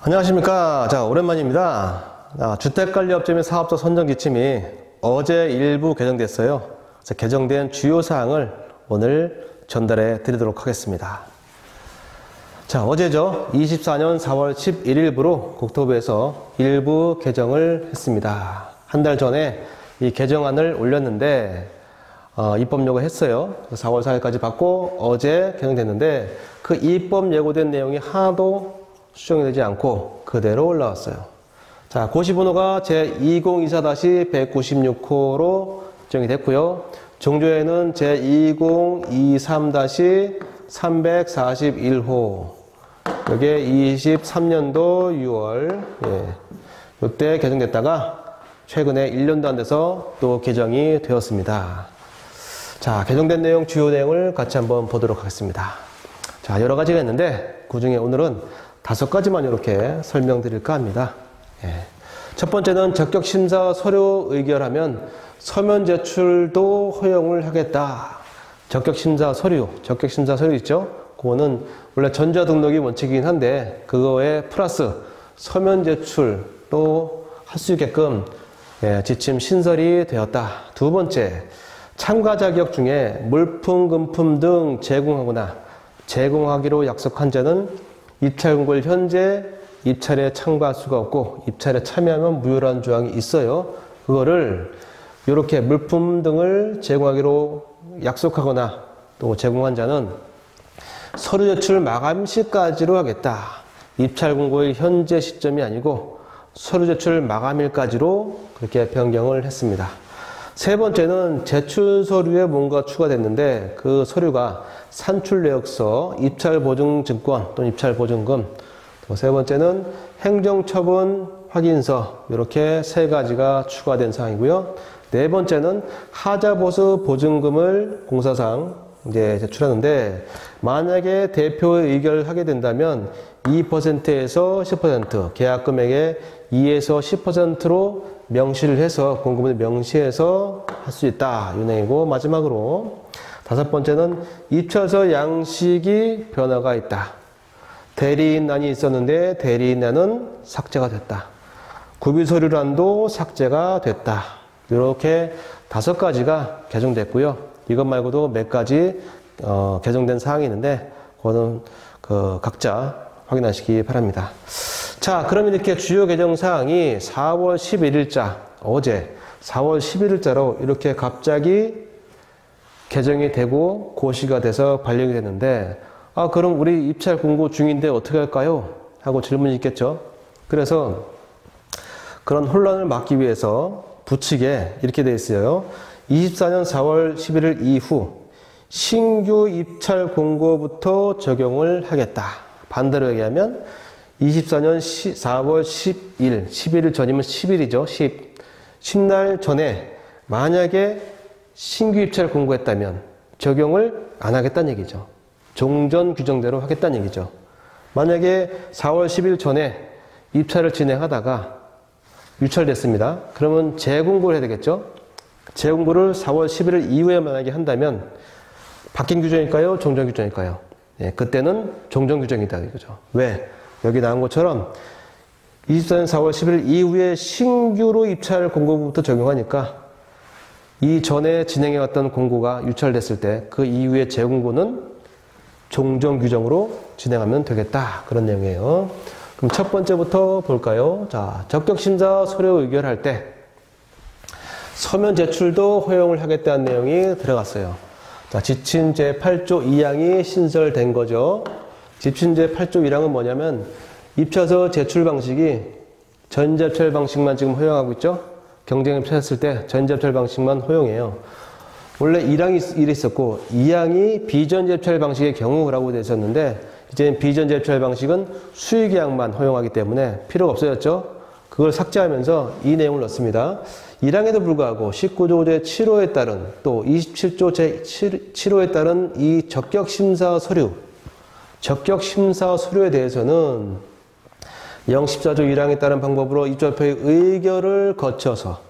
안녕하십니까. 자, 오랜만입니다. 주택관리업체 및 사업자 선정 지침이 어제 일부 개정됐어요. 개정된 주요 사항을 오늘 전달해 드리도록 하겠습니다. 자, 어제죠. 24년 4월 11일부로 국토부에서 일부 개정을 했습니다. 한 달 전에 이 개정안을 올렸는데 입법 예고했어요. 4월 4일까지 받고 어제 개정됐는데 그 입법 예고된 내용이 하나도 수정이 되지 않고 그대로 올라왔어요. 자, 고시번호가 제2024-196호로 지정이 됐고요. 종조에는 제2023-341호. 이게 23년도 6월. 이때 개정됐다가 최근에 1년도 안 돼서 또 개정이 되었습니다. 자, 개정된 내용, 주요 내용을 같이 한번 보도록 하겠습니다. 자, 여러 가지가 있는데 그 중에 오늘은 5가지만 이렇게 설명드릴까 합니다. 첫 번째는 적격심사 서류 의결하면 서면 제출도 허용을 하겠다. 적격심사 서류 있죠? 그거는 원래 전자등록이 원칙이긴 한데 그거에 플러스 서면 제출도 할 수 있게끔 지침 신설이 되었다. 두 번째, 참가 자격 중에 물품, 금품 등 제공하거나 제공하기로 약속한 자는 입찰 공고일 현재 입찰에 참가할 수가 없고 입찰에 참여하면 무효라는 조항이 있어요. 그거를 이렇게 물품 등을 제공하기로 약속하거나 또 제공한 자는 서류 제출 마감 시까지로 하겠다. 입찰 공고일 현재 시점이 아니고 서류 제출 마감일까지로 그렇게 변경을 했습니다. 세 번째는 제출 서류에 뭔가 추가됐는데 그 서류가 산출 내역서, 입찰 보증 증권 또는 입찰 보증금, 또 세 번째는 행정처분 확인서, 이렇게 세 가지가 추가된 사항이고요. 네 번째는 하자보수 보증금을 공사상 이제 제출하는데 만약에 대표 의결을 하게 된다면 2%에서 10%, 계약 금액의 2에서 10%로 명시를 해서 공급을 명시해서 할 수 있다. 이 내용이고, 마지막으로 5번째는 입찰서 양식이 변화가 있다. 대리인란이 있었는데 대리인란은 삭제가 됐다. 구비서류란도 삭제가 됐다. 이렇게 5가지가 개정됐고요. 이것 말고도 몇 가지 개정된 사항이 있는데 그거는 각자 확인하시기 바랍니다. 자, 그럼 이렇게 주요 개정 사항이 4월 11일자, 어제 4월 11일자로 이렇게 갑자기 개정이 되고 고시가 돼서 발령이 됐는데 그럼 우리 입찰 공고 중인데 어떻게 할까요? 하고 질문이 있겠죠. 그래서 그런 혼란을 막기 위해서 부칙에 이렇게 되어 있어요. 24년 4월 11일 이후 신규 입찰 공고부터 적용을 하겠다. 반대로 얘기하면 24년 4월 10일, 11일 전이면 10일이죠. 10날 전에 만약에 신규 입찰을 공고했다면 적용을 안 하겠다는 얘기죠. 종전 규정대로 하겠다는 얘기죠. 만약에 4월 10일 전에 입찰을 진행하다가 유찰됐습니다. 그러면 재공고를 해야 되겠죠. 재공고를 4월 11일 이후에 만약에 한다면 바뀐 규정일까요? 종전 규정일까요? 그때는 종전 규정이다 이거죠. 왜? 여기 나온 것처럼 24년 4월 11일 이후에 신규로 입찰 공고부터 적용하니까 이 전에 진행해왔던 공고가 유찰됐을 때 그 이후에 재공고는 종전 규정으로 진행하면 되겠다. 그런 내용이에요. 그럼 첫 번째부터 볼까요? 자, 적격심사 서류 의결할 때 서면 제출도 허용을 하겠다는 내용이 들어갔어요. 자, 지침 제8조 2항이 신설된 거죠. 지침 제8조 1항은 뭐냐면 입찰서 제출 방식이 전자입찰 방식만 지금 허용하고 있죠. 경쟁을 펼쳤을 때 전자입찰 방식만 허용해요. 원래 1항이 이래 있었고 2항이 비전자입찰 방식의 경우라고 되어 있었는데 이제 비전자입찰 방식은 수의계약만 허용하기 때문에 필요가 없어졌죠. 그걸 삭제하면서 이 내용을 넣습니다. 1항에도 불구하고 19조 제7호에 따른 또 27조 제7호에 따른 이 적격심사 서류에 대해서는 14조 1항에 따른 방법으로 입찰표의 의결을 거쳐서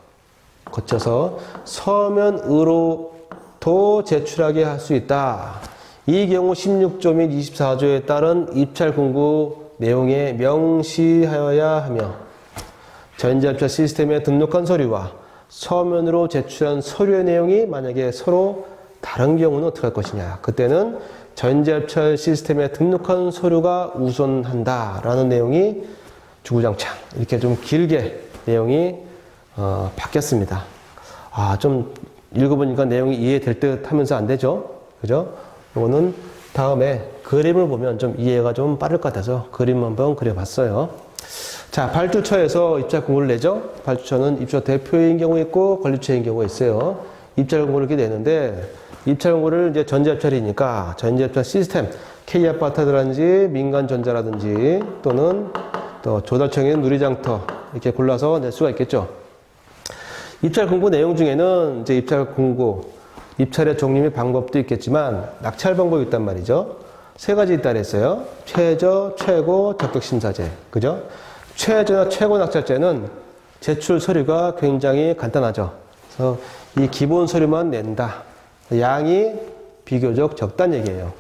서면으로도 제출하게 할 수 있다. 이 경우 16조 및 24조에 따른 입찰 공고 내용에 명시하여야 하며 전자입찰 시스템에 등록한 서류와 서면으로 제출한 서류의 내용이 만약에 서로 다른 경우는 어떻게 할 것이냐. 그때는 전자입찰 시스템에 등록한 서류가 우선한다 라는 내용이 주구장창 이렇게 좀 길게 내용이 바뀌었습니다. 좀 읽어보니까 내용이 이해될 듯 하면서 안 되죠? 그죠? 이거는 다음에 그림을 보면 좀 이해가 좀 빠를 것 같아서 그림 한번 그려봤어요. 자, 발주처에서 입찰 공고를 내죠? 발주처는 입찰 대표인 경우 있고 관리처인 경우가 있어요. 입찰 공고를 이렇게 내는데 입찰 공고를 이제 전자입찰이니까 전자입찰 시스템, K아파트라든지 민간전자라든지 또는 또 조달청의 누리장터 이렇게 골라서 낼 수가 있겠죠. 입찰 공고 내용 중에는 이제 입찰 공고, 입찰의 종류 및 방법도 있겠지만 낙찰 방법이 있단 말이죠. 세 가지 있다 그랬어요. 최저, 최고, 적격심사제. 그죠? 최저나 최고 낙찰제는 제출 서류가 굉장히 간단하죠. 그래서 이 기본 서류만 낸다. 양이 비교적 적다는 얘기예요.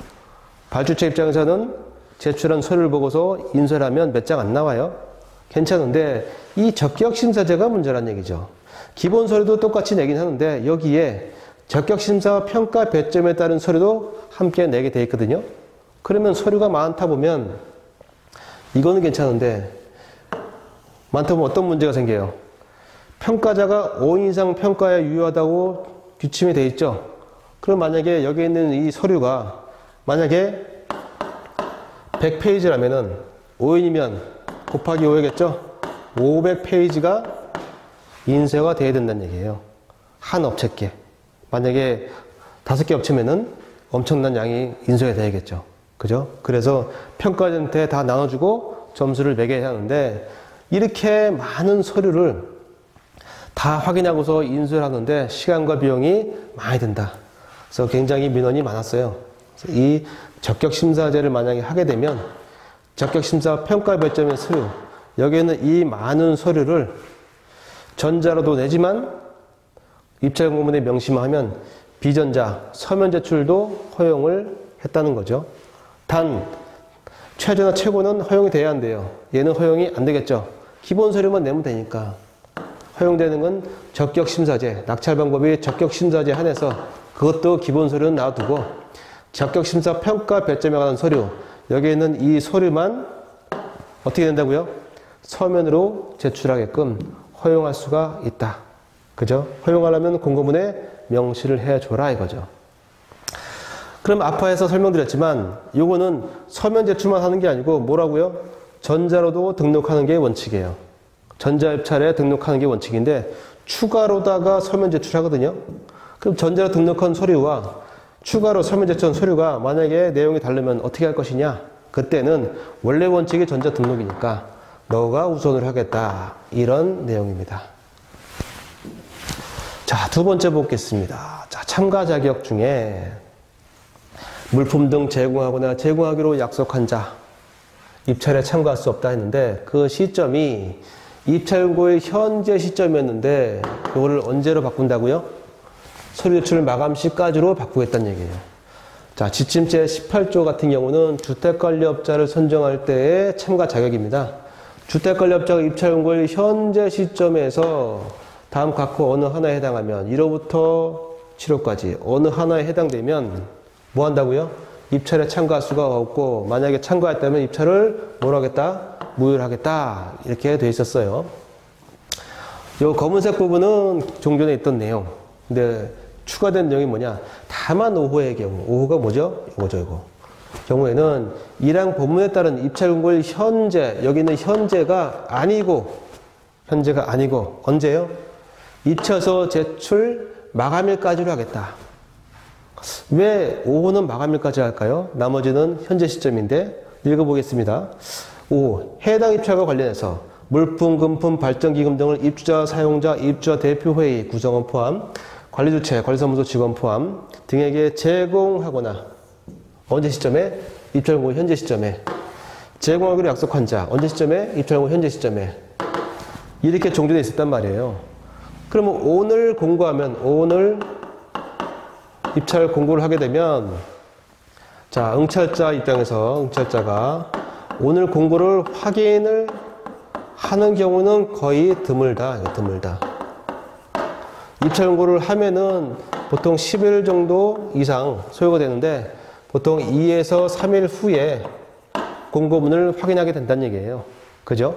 발주처 입장에서는 제출한 서류를 보고서 인쇄하면 몇 장 안 나와요. 괜찮은데 이 적격심사제가 문제란 얘기죠. 기본 서류도 똑같이 내긴 하는데 여기에 적격심사와 평가 배점에 따른 서류도 함께 내게 돼 있거든요. 그러면 서류가 많다 보면 이거는 괜찮은데 많다 보면 어떤 문제가 생겨요? 평가자가 5인 이상 평가에 유효하다고 규칙이 돼 있죠. 그럼 만약에 여기 있는 이 서류가 만약에 100페이지라면은 5인이면 곱하기 5겠죠? 500페이지가 인쇄가 돼야 된다는 얘기예요. 한 업체께. 만약에 5개 업체면은 엄청난 양이 인쇄가 돼야겠죠. 그죠? 그래서 평가자한테 다 나눠주고 점수를 매겨야 하는데 이렇게 많은 서류를 다 확인하고서 인쇄를 하는데 시간과 비용이 많이 든다. 그래서 굉장히 민원이 많았어요. 그래서 이 적격심사제를 만약에 하게 되면 적격심사 평가 배점의 서류, 여기에는 이 많은 서류를 전자로도 내지만 입찰 공고문에 명시만 하면 비전자, 서면 제출도 허용을 했다는 거죠. 단 최저나 최고는 허용이 돼야 한대요. 얘는 허용이 안 되겠죠. 기본 서류만 내면 되니까. 허용되는 건 적격심사제, 낙찰 방법이 적격심사제 한해서 그것도 기본 서류는 놔두고 적격심사 평가 배점에 관한 서류, 여기에 있는 이 서류만 어떻게 된다고요? 서면으로 제출하게끔 허용할 수가 있다. 그죠? 허용하려면 공고문에 명시를 해줘라 이거죠. 그럼 아파에서 설명드렸지만 요거는 서면 제출만 하는 게 아니고 뭐라고요? 전자로도 등록하는 게 원칙이에요. 전자입찰에 등록하는 게 원칙인데 추가로다가 서면 제출하거든요. 그럼 전자로 등록한 서류와 추가로 서면 제출한 서류가 만약에 내용이 다르면 어떻게 할 것이냐? 그때는 원래 원칙이 전자 등록이니까 너가 우선을 하겠다. 이런 내용입니다. 자, 두 번째 보겠습니다. 자, 참가 자격 중에 물품 등 제공하거나 제공하기로 약속한 자, 입찰에 참가할 수 없다 했는데 그 시점이 입찰공고의 현재 시점이었는데 그거를 언제로 바꾼다고요? 서류 제출 마감 시까지로 바꾸겠다는 얘기예요. 자, 지침 제18조 같은 경우는 주택관리업자를 선정할 때의 참가 자격입니다. 주택관리업자가 입찰공고의 현재 시점에서 다음 각호 어느 하나에 해당하면 1호부터 7호까지 어느 하나에 해당되면 뭐 한다고요? 입찰에 참가할 수가 없고 만약에 참가했다면 입찰을 뭐로 하겠다? 무효하겠다. 이렇게 돼 있었어요. 요 검은색 부분은 종전에 있던 내용. 근데 추가된 내용이 뭐냐? 다만 5호의 경우. 5호가 뭐죠? 이거죠, 이거. 경우에는 이랑 본문에 따른 입찰 공고일 현재, 여기는 현재가 아니고 언제요? 입찰서 제출 마감일까지로 하겠다. 왜 5호는 마감일까지 할까요? 나머지는 현재 시점인데 읽어보겠습니다. 5호, 해당 입찰과 관련해서 물품, 금품, 발전기금 등을 입주자, 사용자, 입주자 대표회의 구성원 포함, 관리주체, 관리사무소 직원 포함 등에게 제공하거나 언제 시점에? 입찰공고 현재 시점에. 제공하기로 약속한 자 언제 시점에? 입찰공고 현재 시점에. 이렇게 종전에 있었단 말이에요. 그러면 오늘 공고하면 오늘 입찰 공고를 하게 되면 자, 응찰자 입장에서 응찰자가 오늘 공고를 확인을 하는 경우는 거의 드물다. 입찰 공고를 하면은 보통 10일 정도 이상 소요가 되는데 보통 2에서 3일 후에 공고문을 확인하게 된다는 얘기예요. 그죠?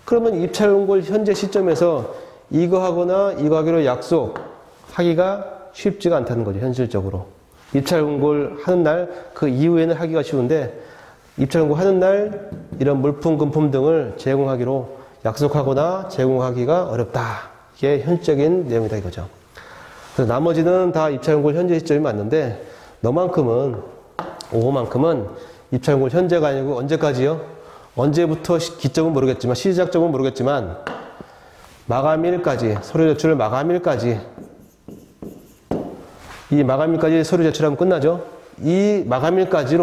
그러면 입찰 공고를 현재 시점에서 이거 하거나 이거 하기로 약속하기가 쉽지가 않다는 거죠. 현실적으로. 입찰 공고를 하는 날 그 이후에는 하기가 쉬운데 입찰 공고 하는 날 이런 물품, 금품 등을 제공하기로 약속하거나 제공하기가 어렵다. 이게 현실적인 내용이다 이거죠. 그래서 나머지는 다 입찰 공고 현재 시점이 맞는데 너만큼은 5호만큼은 입찰 공고 현재가 아니고 언제까지요? 언제부터 기점은 모르겠지만 시작점은 모르겠지만 마감일까지 서류 제출 마감일까지 이 마감일까지 서류 제출하면 끝나죠. 이 마감일까지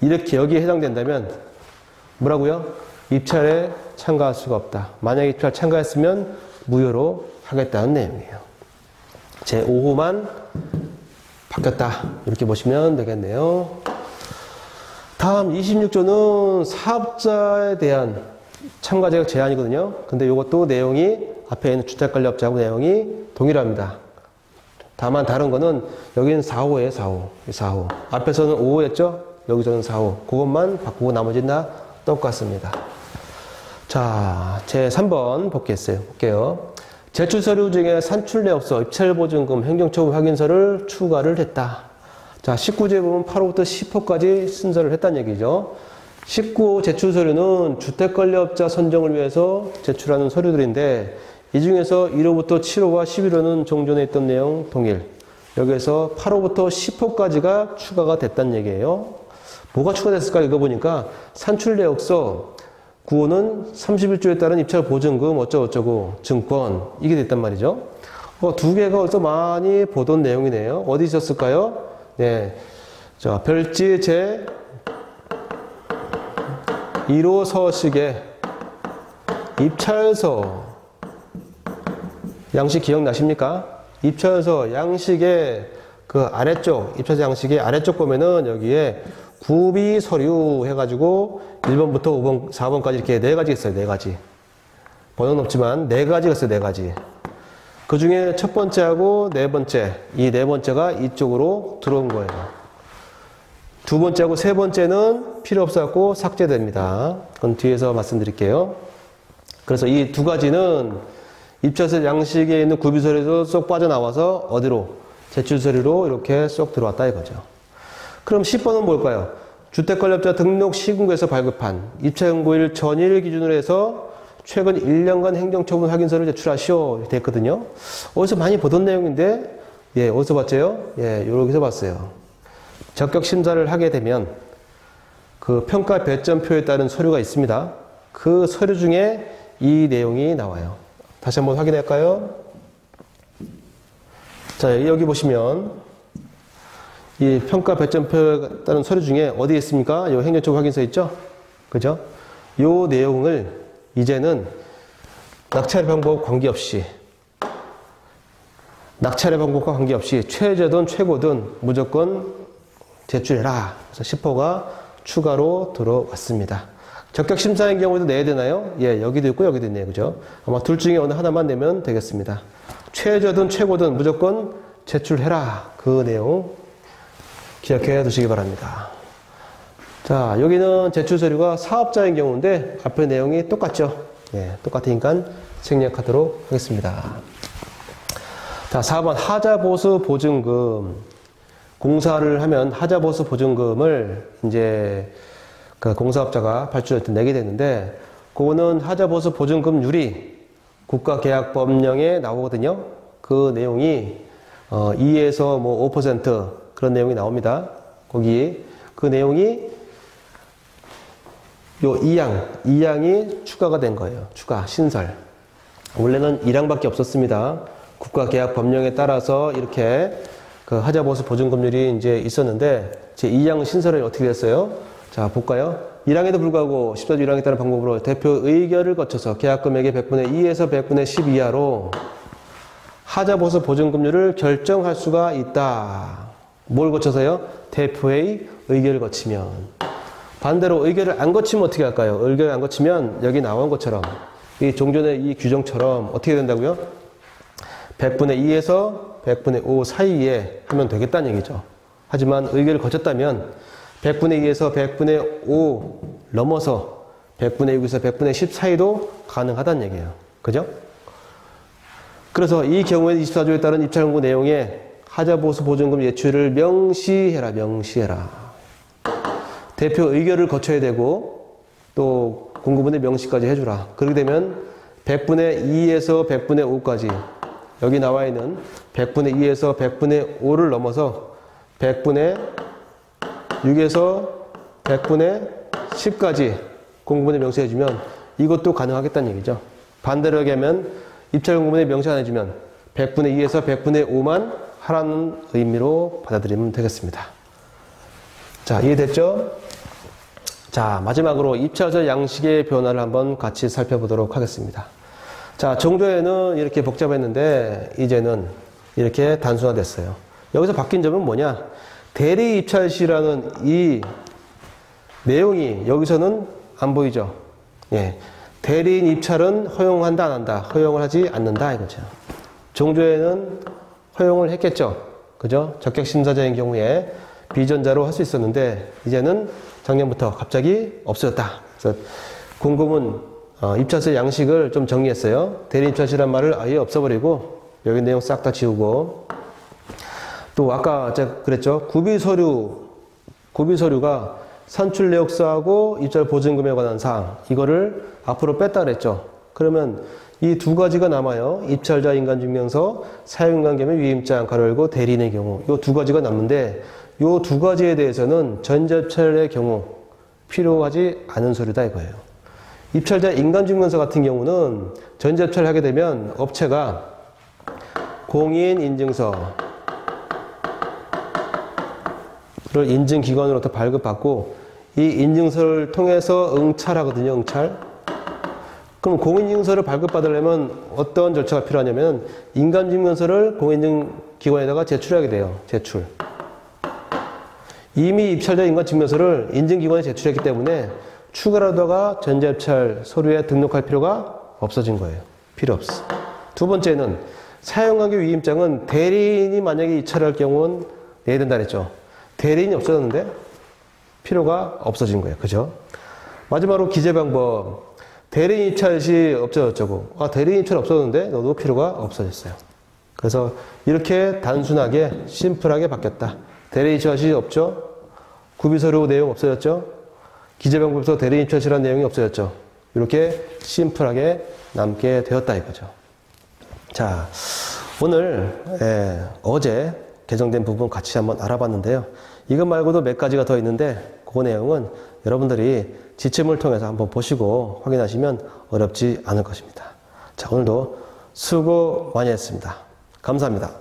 이렇게 여기에 해당된다면 뭐라고요? 입찰에 참가할 수가 없다. 만약에 입찰 참가했으면 무효로 하겠다는 내용이에요. 제 5호만 바뀌었다. 이렇게 보시면 되겠네요. 다음 26조는 사업자에 대한 참가 자격 제한이거든요. 근데 이것도 내용이 앞에 있는 주택관리업자하고 내용이 동일합니다. 다만 다른 거는 여기는 4호예요. 4호. 앞에서는 5호였죠. 여기서는 4호. 그것만 바꾸고 나머지는 다 똑같습니다. 자, 제 3번 볼게요. 제출 서류 중에 산출내역서, 입찰보증금, 행정처분 확인서를 추가를 했다. 자, 19조에 보면 8호부터 10호까지 순서를 했다는 얘기죠. 19호 제출 서류는 주택관리업자 선정을 위해서 제출하는 서류들인데 이 중에서 1호부터 7호와 11호는 종전에 있던 내용 동일. 여기에서 8호부터 10호까지가 추가가 됐다는 얘기예요. 뭐가 추가됐을까 읽어보니까 산출내역서 9호는 31조에 따른 입찰 보증금 어쩌고저쩌고 증권 이게 됐단 말이죠. 두 개가 어디서 많이 보던 내용이네요. 어디 있었을까요? 네, 자 별지 제 1호 서식에 입찰서 양식 기억나십니까? 입찰서 양식의 그 아래쪽 입찰서 양식의 아래쪽 보면은 여기에 구비 서류 해가지고 1번부터 5번, 4번까지 이렇게 4가지 있어요. 4가지. 번호는 없지만 4가지가 있어요. 4가지. 그 중에 첫 번째하고 네 번째, 이 네 번째가 이쪽으로 들어온 거예요. 두 번째하고 세 번째는 필요 없어갖고 삭제됩니다. 그건 뒤에서 말씀드릴게요. 그래서 이 두 가지는 입찰서 양식에 있는 구비 서류에서 쏙 빠져나와서 어디로? 제출 서류로 이렇게 쏙 들어왔다 이거죠. 그럼 10번은 뭘까요? 주택관리업자 등록 시군구에서 발급한 입찰공고일 전일 기준으로 해서 최근 1년간 행정처분 확인서를 제출하시오. 이렇게 됐거든요. 어디서 많이 보던 내용인데, 예, 어디서 봤죠? 예, 여기서 봤어요. 적격 심사를 하게 되면 그 평가 배점표에 따른 서류가 있습니다. 그 서류 중에 이 내용이 나와요. 다시 한번 확인해 볼까요? 자, 여기 보시면 이 평가 배점표에 따른 서류 중에 어디에 있습니까? 이 행정처분 확인서 있죠? 그죠? 요 내용을 이제는 낙찰 방법 관계없이 낙찰의 방법과 관계없이 최저든 최고든 무조건 제출해라. 그래서 10호가 추가로 들어왔습니다. 적격 심사인 경우도 내야 되나요? 예, 여기도 있고 여기도 있네요. 그죠? 아마 둘 중에 어느 하나만 내면 되겠습니다. 최저든 최고든 무조건 제출해라. 그 내용 기억해 두시기 바랍니다. 자, 여기는 제출 서류가 사업자인 경우인데 앞에 내용이 똑같죠? 예, 똑같으니까 생략하도록 하겠습니다. 자, 4번 하자보수 보증금. 공사를 하면 하자보수 보증금을 이제 그 공사업자가 발주할 때 내게 되는데 그거는 하자보수 보증금률이 국가계약법령에 나오거든요. 그 내용이 2에서 뭐 5% 그런 내용이 나옵니다. 거기 그 내용이 요 2항이 추가가 된 거예요. 추가, 신설. 원래는 1항밖에 없었습니다. 국가계약법령에 따라서 이렇게 그 하자보수 보증금률이 이제 있었는데 제 2항 신설이 어떻게 됐어요? 자, 볼까요? 1항에도 불구하고 14조 1항에 따른 방법으로 대표 의결을 거쳐서 계약금액의 100분의 2에서 100분의 10 이하로 하자보수 보증금률을 결정할 수가 있다. 뭘 거쳐서요? 대표의 의결을 거치면. 반대로 의결을 안 거치면 어떻게 할까요? 의결을 안 거치면 여기 나온 것처럼 이 종전의 이 규정처럼 어떻게 된다고요? 100분의 2에서 100분의 5 사이에 하면 되겠다는 얘기죠. 하지만 의결을 거쳤다면 100분의 2에서 100분의 5 넘어서 100분의 6에서 100분의 10 사이도 가능하다는 얘기예요. 그죠? 그래서 이 경우에 24조에 따른 입찰공고 내용에 하자보수 보증금 예출을 명시해라. 대표 의결을 거쳐야 되고 또 공고분의 명시까지 해주라. 그렇게 되면 100분의 2에서 100분의 5까지 여기 나와 있는 100분의 2에서 100분의 5를 넘어서 100분의 6에서 100분의 10까지 공고분의 명시해주면 이것도 가능하겠다는 얘기죠. 반대로 하면 입찰 공고분의 명시 안 해주면 100분의 2에서 100분의 5만 하라는 의미로 받아들이면 되겠습니다. 자, 이해됐죠? 자, 마지막으로 입찰서 양식의 변화를 한번 같이 살펴보도록 하겠습니다. 자, 정조에는 이렇게 복잡했는데 이제는 이렇게 단순화됐어요. 여기서 바뀐 점은 뭐냐? 대리 입찰시라는 이 내용이 여기서는 안 보이죠? 예. 대리인 입찰은 허용한다, 안 한다? 허용을 하지 않는다, 이거죠. 정조에는 허용을 했겠죠? 그죠? 적격심사자인 경우에 비전자로 할 수 있었는데, 이제는 작년부터 갑자기 없어졌다. 그래서 공금은 입찰서 양식을 좀 정리했어요. 대리 입찰시란 말을 아예 없애버리고, 여기 내용 싹 다 지우고, 또 아까 제가 그랬죠? 구비서류가 산출 내역서하고 입찰 보증금에 관한 사항, 이거를 앞으로 뺐다 그랬죠. 그러면 이 두 가지가 남아요. 입찰자 인간증명서, 사용인간 겸의 위임장, 가로 열고 대리인의 경우. 이 두 가지가 남는데, 이 두 가지에 대해서는 전자입찰의 경우 필요하지 않은 서류다 이거예요. 입찰자 인간증명서 같은 경우는 전자입찰을 하게 되면 업체가 공인인증서를 인증기관으로부터 발급받고 이 인증서를 통해서 응찰하거든요. 응찰. 그럼 공인인증서를 발급받으려면 어떤 절차가 필요하냐면 인감증명서를 공인인증기관에다가 제출하게 돼요. 제출. 이미 입찰자 인감증명서를 인증기관에 제출했기 때문에 추가로다가 전자입찰 서류에 등록할 필요가 없어진 거예요. 필요 없어. 두 번째는 사용관계 위임장은 대리인이 만약에 입찰할 경우는 내야 된다 그랬죠. 대리인이 없어졌는데 필요가 없어진 거예요. 그죠? 마지막으로 기재 방법. 대리인 입찰 시 없어졌죠. 아, 대리인 입찰 없어졌는데 너도 필요가 없어졌어요. 그래서 이렇게 단순하게 심플하게 바뀌었다. 대리인 입찰 시 없죠. 구비서류 내용 없어졌죠. 기재 방법에서 대리인 입찰 시라는 내용이 없어졌죠. 이렇게 심플하게 남게 되었다 이거죠. 자, 오늘 어제 개정된 부분 같이 한번 알아봤는데요. 이것 말고도 몇 가지가 더 있는데 그 내용은 여러분들이 지침을 통해서 한번 보시고 확인하시면 어렵지 않을 것입니다. 자, 오늘도 수고 많이 했습니다. 감사합니다.